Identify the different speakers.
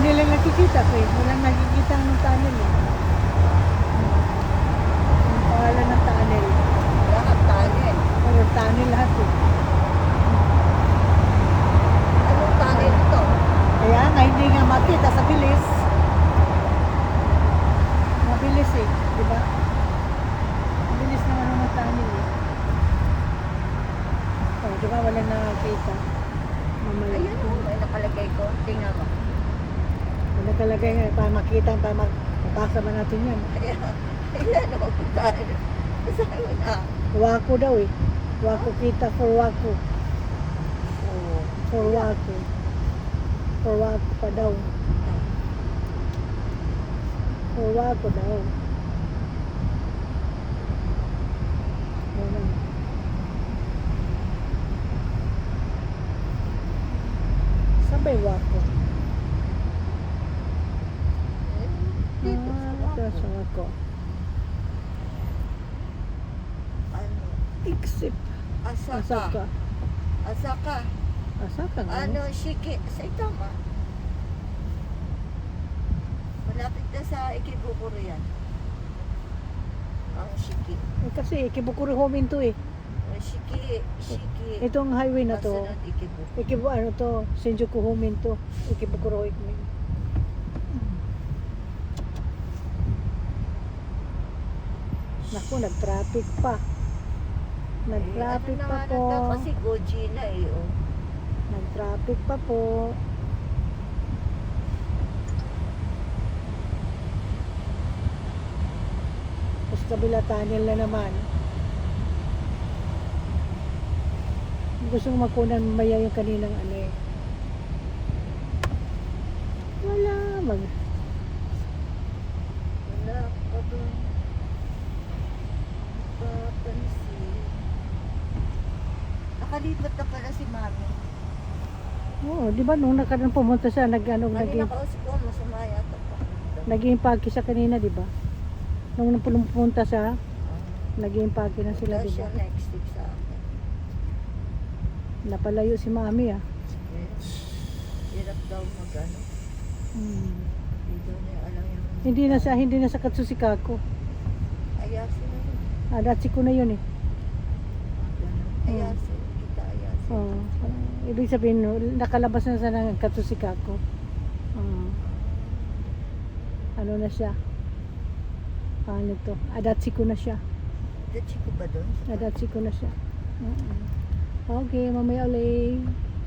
Speaker 1: tunnel lang nakikita ko eh. Walang nakikita ng tunnel eh. Ang pangalan ng tunnel.
Speaker 2: Lahat tunnel.
Speaker 1: Walang tunnel lahat eh.
Speaker 2: Anong tunnel ito?
Speaker 1: Kaya nga hindi nga makita sa bilis. Mabilis eh, di ba? Mabilis naman ang tunnel eh. Oh, di ba wala nakakita? Mamaya.
Speaker 2: Ayan o, may nakalagay ko. Tingnan mo.
Speaker 1: Wala nakalagay nga para makita, para mapasa ba natin yan?
Speaker 2: Ayan o, tunnel. Saan mo na?
Speaker 1: Wako daw eh. Wako kita for wako.
Speaker 2: Oo.
Speaker 1: For wako. For wako pa daw. For wako daw. Ayan. Saan ba yung wako?
Speaker 2: Dito sa
Speaker 1: Ito sa
Speaker 2: wako.
Speaker 1: wako.
Speaker 2: Ano?
Speaker 1: Iksip.
Speaker 2: Asaka.
Speaker 1: Asaka.
Speaker 2: Asaka.
Speaker 1: Asaka nga.
Speaker 2: Ano, Shiki. Saitama. Malapit na sa Ikebukuro yan. Ang Shiki.
Speaker 1: Eh, kasi Ikebukuro home to eh.
Speaker 2: Shiki.
Speaker 1: Itong highway na to.
Speaker 2: Kasunod Ikebukuro.
Speaker 1: Ikibu ano to, Shinjuku home to. Ikebukuro home. Naku, nag-traffic pa. Nag-traffic
Speaker 2: ano
Speaker 1: pa
Speaker 2: naman
Speaker 1: po.
Speaker 2: ito? Kasi Goji na eh. Oh.
Speaker 1: Nag-traffic pa po. Tapos kabila tunnel na naman. Gusto kong makunan mamaya yung kaninang ano eh. Wala.
Speaker 2: Wala pa doon. Papansin. Nakalipat na pala si Mami.
Speaker 1: Oo, di ba nung nakaraan pumunta siya,
Speaker 2: Kanina
Speaker 1: naging
Speaker 2: kausap ko, masama yata pa.
Speaker 1: nag-impake siya kanina, di ba? Nung pumunta siya, nag-impake na sila,
Speaker 2: Daw
Speaker 1: di
Speaker 2: siya
Speaker 1: ba?
Speaker 2: next week sa akin.
Speaker 1: Napalayo si Mami ah.
Speaker 2: Hirap daw mag-ano.
Speaker 1: Hmm.
Speaker 2: Hindi daw niya alam yung...
Speaker 1: Hindi na sa Katsushikako.
Speaker 2: Ayasin na yun.
Speaker 1: Datsi ko na yun eh.
Speaker 2: Ganun. Ayasin. Kita ayasin.
Speaker 1: Oo. Ibig sabihin, no, nakalabas na sa ng Katsushikako. Ano na siya? Paano to? Adatsi ko na siya.
Speaker 2: Dachi ko ba doon?
Speaker 1: Adatsi ko na siya. Okay, mamaya ulit.